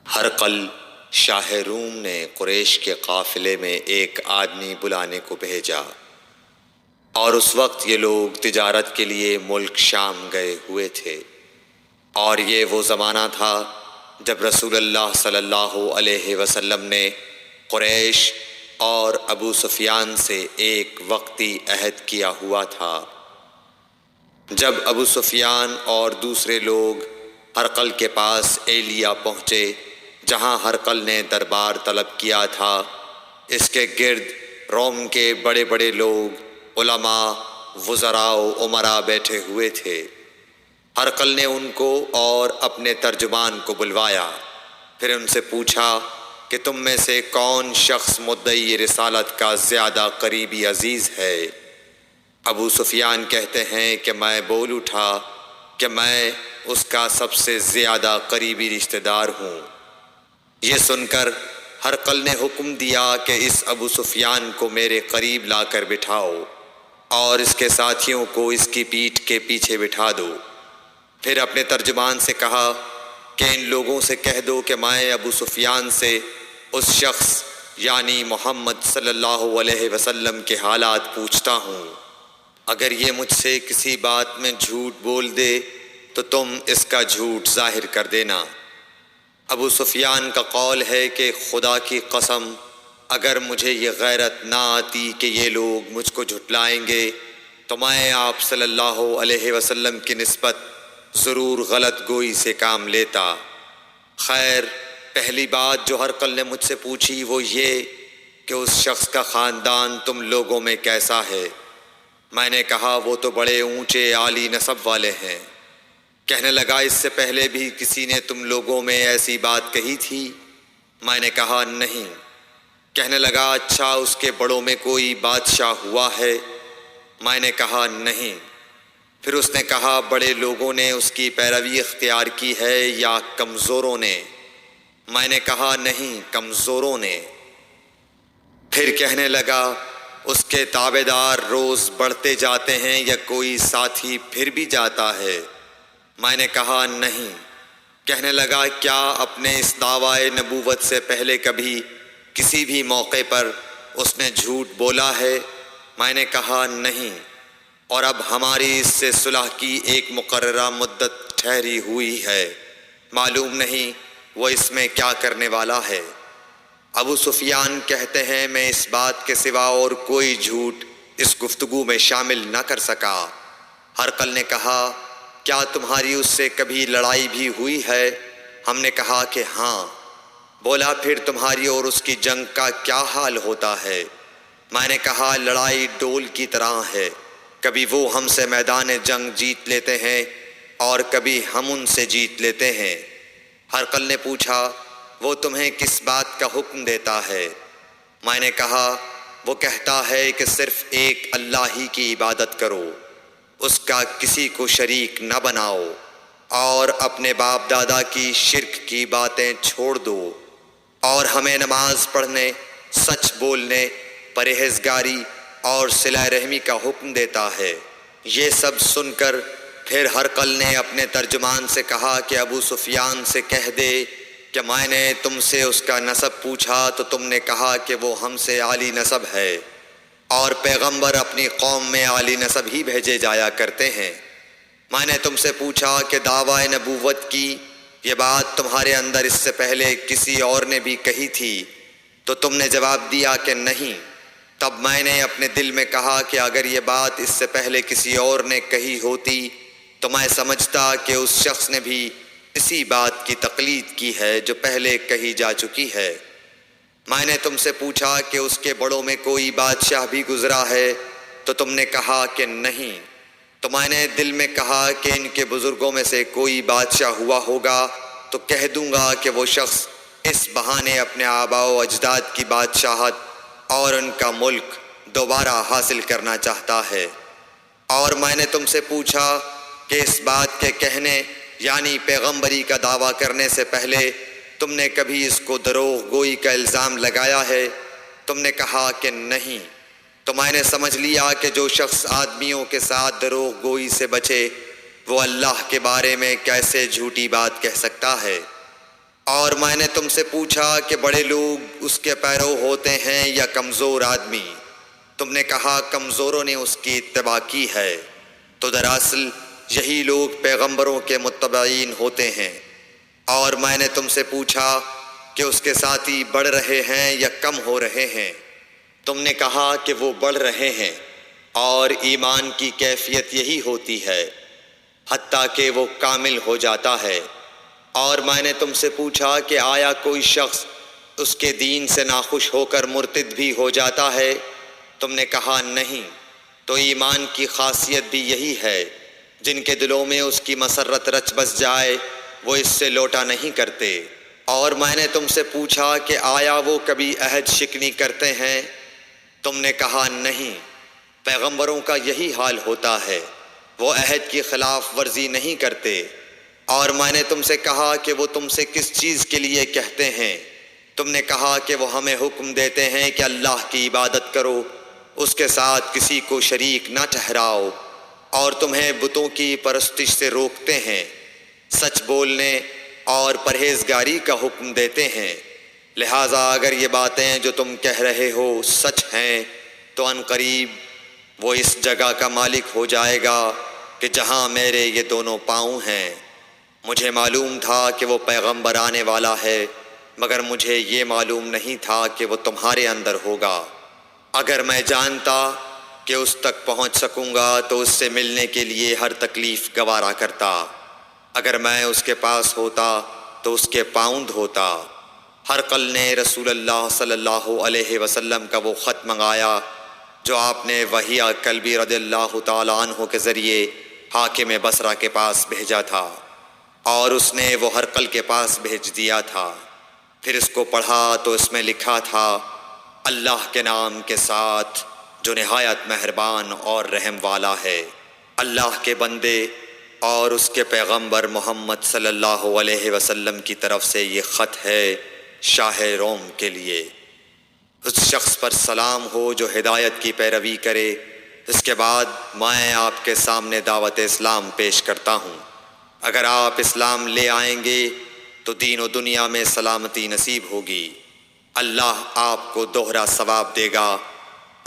ہرقل شاہ روم نے قریش کے قافلے میں ایک آدمی بلانے کو بھیجا، اور اس وقت یہ لوگ تجارت کے لیے ملک شام گئے ہوئے تھے، اور یہ وہ زمانہ تھا جب رسول اللہ صلی اللہ علیہ وسلم نے قریش اور ابو سفیان سے ایک وقتی عہد کیا ہوا تھا۔ جب ابو سفیان اور دوسرے لوگ ہرقل کے پاس ایلیا پہنچے جہاں ہرقل نے دربار طلب کیا تھا، اس کے گرد روم کے بڑے بڑے لوگ، علماء، وزراء و امراء بیٹھے ہوئے تھے۔ ہرقل نے ان کو اور اپنے ترجمان کو بلوایا، پھر ان سے پوچھا کہ تم میں سے کون شخص مدعی رسالت کا زیادہ قریبی عزیز ہے؟ ابو سفیان کہتے ہیں کہ میں بول اٹھا کہ میں اس کا سب سے زیادہ قریبی رشتہ دار ہوں۔ یہ سن کر ہرقل نے حکم دیا کہ اس ابو سفیان کو میرے قریب لا کر بٹھاؤ اور اس کے ساتھیوں کو اس کی پیٹھ کے پیچھے بٹھا دو۔ پھر اپنے ترجمان سے کہا کہ ان لوگوں سے کہہ دو کہ میں ابو سفیان سے اس شخص یعنی محمد صلی اللہ علیہ وسلم کے حالات پوچھتا ہوں۔ اگر یہ مجھ سے کسی بات میں جھوٹ بول دے تو تم اس کا جھوٹ ظاہر کر دینا۔ ابو سفیان کا قول ہے کہ خدا کی قسم اگر مجھے یہ غیرت نہ آتی کہ یہ لوگ مجھ کو جھٹلائیں گے تو میں آپ صلی اللہ علیہ وسلم کی نسبت ضرور غلط گوئی سے کام لیتا۔ خیر، پہلی بات جو ہرقل نے مجھ سے پوچھی وہ یہ کہ اس شخص کا خاندان تم لوگوں میں کیسا ہے؟ میں نے کہا وہ تو بڑے اونچے عالی نسب والے ہیں۔ کہنے لگا اس سے پہلے بھی کسی نے تم لوگوں میں ایسی بات کہی تھی؟ میں نے کہا نہیں۔ کہنے لگا اچھا اس کے بڑوں میں کوئی بادشاہ ہوا ہے؟ میں نے کہا نہیں۔ پھر اس نے کہا بڑے لوگوں نے اس کی پیروی اختیار کی ہے یا کمزوروں نے؟ میں نے کہا نہیں، کمزوروں نے۔ پھر کہنے لگا اس کے تابعدار روز بڑھتے جاتے ہیں یا کوئی ساتھی پھر بھی جاتا ہے؟ میں نے کہا نہیں۔ کہنے لگا کیا اپنے اس دعویٰ نبوت سے پہلے کبھی کسی بھی موقع پر اس نے جھوٹ بولا ہے؟ میں نے کہا نہیں، اور اب ہماری اس سے صلح کی ایک مقررہ مدت ٹھہری ہوئی ہے، معلوم نہیں وہ اس میں کیا کرنے والا ہے۔ ابو سفیان کہتے ہیں میں اس بات کے سوا اور کوئی جھوٹ اس گفتگو میں شامل نہ کر سکا۔ ہرقل نے کہا کیا تمہاری اس سے کبھی لڑائی بھی ہوئی ہے؟ ہم نے کہا کہ ہاں۔ بولا پھر تمہاری اور اس کی جنگ کا کیا حال ہوتا ہے؟ میں نے کہا لڑائی ڈول کی طرح ہے، کبھی وہ ہم سے میدان جنگ جیت لیتے ہیں اور کبھی ہم ان سے جیت لیتے ہیں۔ ہرقل نے پوچھا وہ تمہیں کس بات کا حکم دیتا ہے؟ میں نے کہا وہ کہتا ہے کہ صرف ایک اللہ ہی کی عبادت کرو، اس کا کسی کو شریک نہ بناؤ، اور اپنے باپ دادا کی شرک کی باتیں چھوڑ دو، اور ہمیں نماز پڑھنے، سچ بولنے، پرہیزگاری اور صلہ رحمی کا حکم دیتا ہے۔ یہ سب سن کر پھر ہرقل نے اپنے ترجمان سے کہا کہ ابو سفیان سے کہہ دے کہ میں نے تم سے اس کا نسب پوچھا تو تم نے کہا کہ وہ ہم سے عالی نسب ہے، اور پیغمبر اپنی قوم میں عالی نسب ہی بھیجے جایا کرتے ہیں۔ میں نے تم سے پوچھا کہ دعویٰ نبوت کی یہ بات تمہارے اندر اس سے پہلے کسی اور نے بھی کہی تھی تو تم نے جواب دیا کہ نہیں۔ تب میں نے اپنے دل میں کہا کہ اگر یہ بات اس سے پہلے کسی اور نے کہی ہوتی تو میں سمجھتا کہ اس شخص نے بھی اسی بات کی تقلید کی ہے جو پہلے کہی جا چکی ہے۔ میں نے تم سے پوچھا کہ اس کے بڑوں میں کوئی بادشاہ بھی گزرا ہے تو تم نے کہا کہ نہیں۔ تو میں نے دل میں کہا کہ ان کے بزرگوں میں سے کوئی بادشاہ ہوا ہوگا تو کہہ دوں گا کہ وہ شخص اس بہانے اپنے آباء و اجداد کی بادشاہت اور ان کا ملک دوبارہ حاصل کرنا چاہتا ہے۔ اور میں نے تم سے پوچھا کہ اس بات کے کہنے یعنی پیغمبری کا دعویٰ کرنے سے پہلے تم نے کبھی اس کو دروغ گوئی کا الزام لگایا ہے؟ تم نے کہا کہ نہیں۔ تو میں نے سمجھ لیا کہ جو شخص آدمیوں کے ساتھ دروغ گوئی سے بچے وہ اللہ کے بارے میں کیسے جھوٹی بات کہہ سکتا ہے۔ اور میں نے تم سے پوچھا کہ بڑے لوگ اس کے پیرو ہوتے ہیں یا کمزور آدمی؟ تم نے کہا کمزوروں نے اس کی اتباع کی ہے۔ تو دراصل یہی لوگ پیغمبروں کے متبعین ہوتے ہیں۔ اور میں نے تم سے پوچھا کہ اس کے ساتھی بڑھ رہے ہیں یا کم ہو رہے ہیں؟ تم نے کہا کہ وہ بڑھ رہے ہیں، اور ایمان کی کیفیت یہی ہوتی ہے حتیٰ کہ وہ کامل ہو جاتا ہے۔ اور میں نے تم سے پوچھا کہ آیا کوئی شخص اس کے دین سے ناخوش ہو کر مرتد بھی ہو جاتا ہے؟ تم نے کہا نہیں۔ تو ایمان کی خاصیت بھی یہی ہے، جن کے دلوں میں اس کی مسرت رچ بس جائے وہ اس سے لوٹا نہیں کرتے۔ اور میں نے تم سے پوچھا کہ آیا وہ کبھی عہد شکنی کرتے ہیں؟ تم نے کہا نہیں۔ پیغمبروں کا یہی حال ہوتا ہے، وہ عہد کی خلاف ورزی نہیں کرتے۔ اور میں نے تم سے کہا کہ وہ تم سے کس چیز کے لیے کہتے ہیں؟ تم نے کہا کہ وہ ہمیں حکم دیتے ہیں کہ اللہ کی عبادت کرو، اس کے ساتھ کسی کو شریک نہ ٹھہراؤ، اور تمہیں بتوں کی پرستش سے روکتے ہیں، سچ بولنے اور پرہیزگاری کا حکم دیتے ہیں۔ لہٰذا اگر یہ باتیں جو تم کہہ رہے ہو سچ ہیں تو ان قریب وہ اس جگہ کا مالک ہو جائے گا کہ جہاں میرے یہ دونوں پاؤں ہیں۔ مجھے معلوم تھا کہ وہ پیغمبر آنے والا ہے، مگر مجھے یہ معلوم نہیں تھا کہ وہ تمہارے اندر ہوگا۔ اگر میں جانتا کہ اس تک پہنچ سکوں گا تو اس سے ملنے کے لیے ہر تکلیف گوارا کرتا۔ اگر میں اس کے پاس ہوتا تو اس کے پاؤں دھوتا۔ ہرقل نے رسول اللہ صلی اللہ علیہ وسلم کا وہ خط منگایا جو آپ نے وحیہ کلبی رضی اللہ تعالیٰ عنہ کے ذریعے حاکم بصرہ کے پاس بھیجا تھا، اور اس نے وہ ہرقل کے پاس بھیج دیا تھا۔ پھر اس کو پڑھا تو اس میں لکھا تھا، اللہ کے نام کے ساتھ جو نہایت مہربان اور رحم والا ہے۔ اللہ کے بندے اور اس کے پیغمبر محمد صلی اللہ علیہ وسلم کی طرف سے یہ خط ہے شاہ روم کے لیے۔ اس شخص پر سلام ہو جو ہدایت کی پیروی کرے۔ اس کے بعد میں آپ کے سامنے دعوت اسلام پیش کرتا ہوں۔ اگر آپ اسلام لے آئیں گے تو دین و دنیا میں سلامتی نصیب ہوگی، اللہ آپ کو دوہرا ثواب دے گا،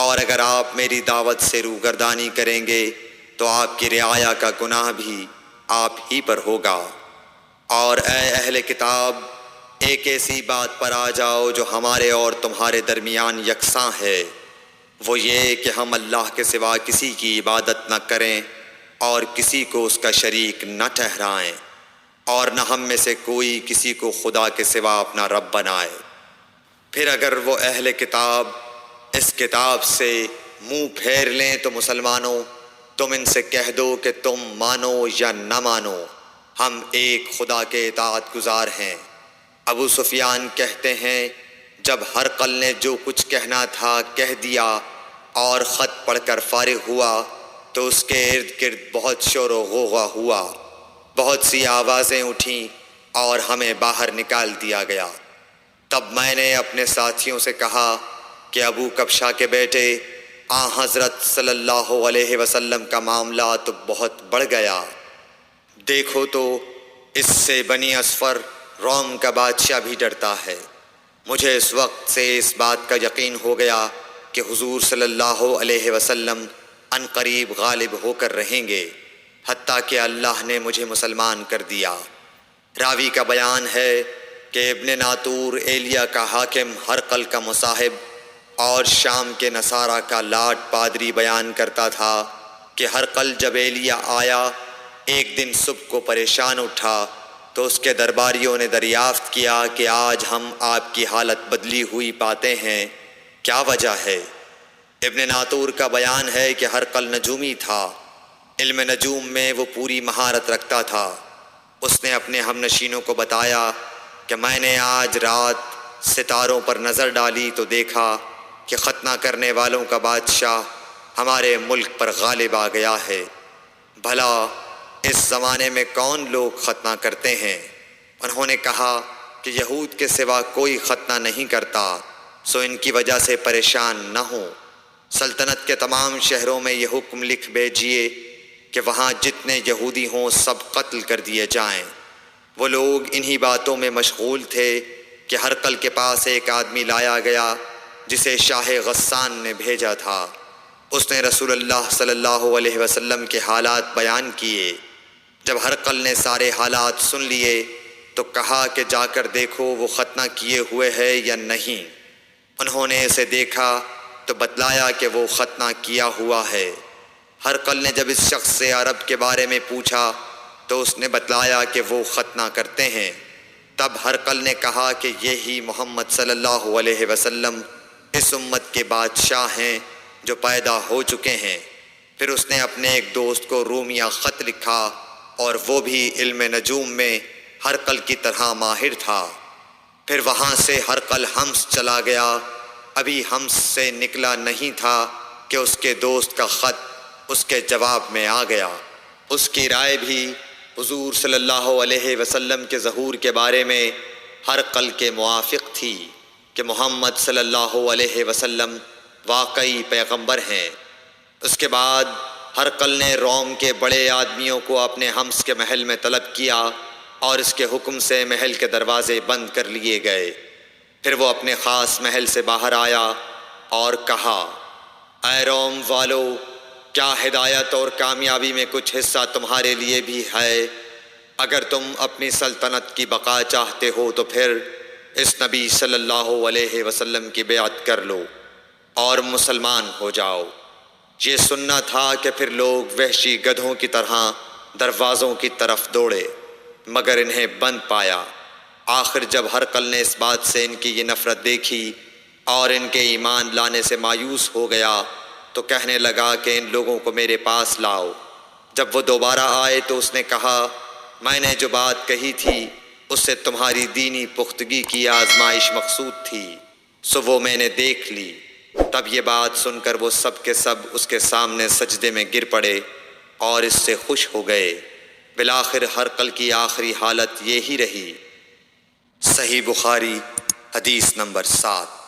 اور اگر آپ میری دعوت سے روگردانی کریں گے تو آپ کی رعایا کا گناہ بھی آپ ہی پر ہوگا۔ اور اے اہل کتاب، ایک ایسی بات پر آ جاؤ جو ہمارے اور تمہارے درمیان یکساں ہے، وہ یہ کہ ہم اللہ کے سوا کسی کی عبادت نہ کریں اور کسی کو اس کا شریک نہ ٹھہرائیں، اور نہ ہم میں سے کوئی کسی کو خدا کے سوا اپنا رب بنائے۔ پھر اگر وہ اہل کتاب اس کتاب سے منہ پھیر لیں تو مسلمانوں، تم ان سے کہہ دو کہ تم مانو یا نہ مانو، ہم ایک خدا کے اطاعت گزار ہیں۔ ابو سفیان کہتے ہیں، جب ہرقل نے جو کچھ کہنا تھا کہہ دیا اور خط پڑھ کر فارغ ہوا تو اس کے ارد گرد بہت شور و غوغا ہوا، بہت سی آوازیں اٹھیں اور ہمیں باہر نکال دیا گیا۔ تب میں نے اپنے ساتھیوں سے کہا کہ ابو کبشہ کے بیٹے حضرت صلی اللہ علیہ وسلم کا معاملہ تو بہت بڑھ گیا۔ دیکھو تو اس سے بنی اصفر روم کا بادشاہ بھی ڈرتا ہے۔ مجھے اس وقت سے اس بات کا یقین ہو گیا کہ حضور صلی اللہ علیہ وسلم ان قریب غالب ہو کر رہیں گے، حتیٰ کہ اللہ نے مجھے مسلمان کر دیا۔ راوی کا بیان ہے کہ ابن ناطور ایلیا کا حاکم ہرقل کا مصاحب اور شام کے نصارہ کا لاٹ پادری بیان کرتا تھا کہ ہرقل جب ایلیا آیا ایک دن صبح کو پریشان اٹھا تو اس کے درباریوں نے دریافت کیا کہ آج ہم آپ کی حالت بدلی ہوئی پاتے ہیں، کیا وجہ ہے؟ ابن ناطور کا بیان ہے کہ ہرقل نجومی تھا، علم نجوم میں وہ پوری مہارت رکھتا تھا۔ اس نے اپنے ہم نشینوں کو بتایا کہ میں نے آج رات ستاروں پر نظر ڈالی تو دیکھا کہ ختنہ کرنے والوں کا بادشاہ ہمارے ملک پر غالب آ گیا ہے۔ بھلا اس زمانے میں کون لوگ ختنہ کرتے ہیں؟ انہوں نے کہا کہ یہود کے سوا کوئی ختنہ نہیں کرتا، سو ان کی وجہ سے پریشان نہ ہوں۔ سلطنت کے تمام شہروں میں یہ حکم لکھ بھیجیے کہ وہاں جتنے یہودی ہوں سب قتل کر دیے جائیں۔ وہ لوگ انہی باتوں میں مشغول تھے کہ ہرقل کے پاس ایک آدمی لایا گیا جسے شاہ غسان نے بھیجا تھا۔ اس نے رسول اللہ صلی اللہ علیہ وسلم کے حالات بیان کیے۔ جب ہرقل نے سارے حالات سن لیے تو کہا کہ جا کر دیکھو وہ ختنہ کیے ہوئے ہے یا نہیں۔ انہوں نے اسے دیکھا تو بتلایا کہ وہ ختنہ کیا ہوا ہے۔ ہرقل نے جب اس شخص سے عرب کے بارے میں پوچھا تو اس نے بتلایا کہ وہ ختنہ کرتے ہیں۔ تب ہرقل نے کہا کہ یہی محمد صلی اللہ علیہ وسلم اس امت کے بادشاہ ہیں جو پیدا ہو چکے ہیں۔ پھر اس نے اپنے ایک دوست کو رومیہ خط لکھا اور وہ بھی علم نجوم میں ہرقل کی طرح ماہر تھا۔ پھر وہاں سے ہرقل حمص چلا گیا۔ ابھی حمص سے نکلا نہیں تھا کہ اس کے دوست کا خط اس کے جواب میں آ گیا۔ اس کی رائے بھی حضور صلی اللہ علیہ وسلم کے ظہور کے بارے میں ہرقل کے موافق تھی کہ محمد صلی اللہ علیہ وسلم واقعی پیغمبر ہیں۔ اس کے بعد ہرقل نے روم کے بڑے آدمیوں کو اپنے حمص کے محل میں طلب کیا اور اس کے حکم سے محل کے دروازے بند کر لیے گئے۔ پھر وہ اپنے خاص محل سے باہر آیا اور کہا، اے روم والو، کیا ہدایت اور کامیابی میں کچھ حصہ تمہارے لیے بھی ہے؟ اگر تم اپنی سلطنت کی بقا چاہتے ہو تو پھر اس نبی صلی اللہ علیہ وسلم کی بیعت کر لو اور مسلمان ہو جاؤ۔ یہ سننا تھا کہ پھر لوگ وحشی گدھوں کی طرح دروازوں کی طرف دوڑے مگر انہیں بند پایا۔ آخر جب ہرقل نے اس بات سے ان کی یہ نفرت دیکھی اور ان کے ایمان لانے سے مایوس ہو گیا تو کہنے لگا کہ ان لوگوں کو میرے پاس لاؤ۔ جب وہ دوبارہ آئے تو اس نے کہا، میں نے جو بات کہی تھی اس سے تمہاری دینی پختگی کی آزمائش مقصود تھی، سو وہ میں نے دیکھ لی۔ تب یہ بات سن کر وہ سب کے سب اس کے سامنے سجدے میں گر پڑے اور اس سے خوش ہو گئے۔ بالآخر ہرقل کی آخری حالت یہی رہی۔ صحیح بخاری حدیث نمبر 7۔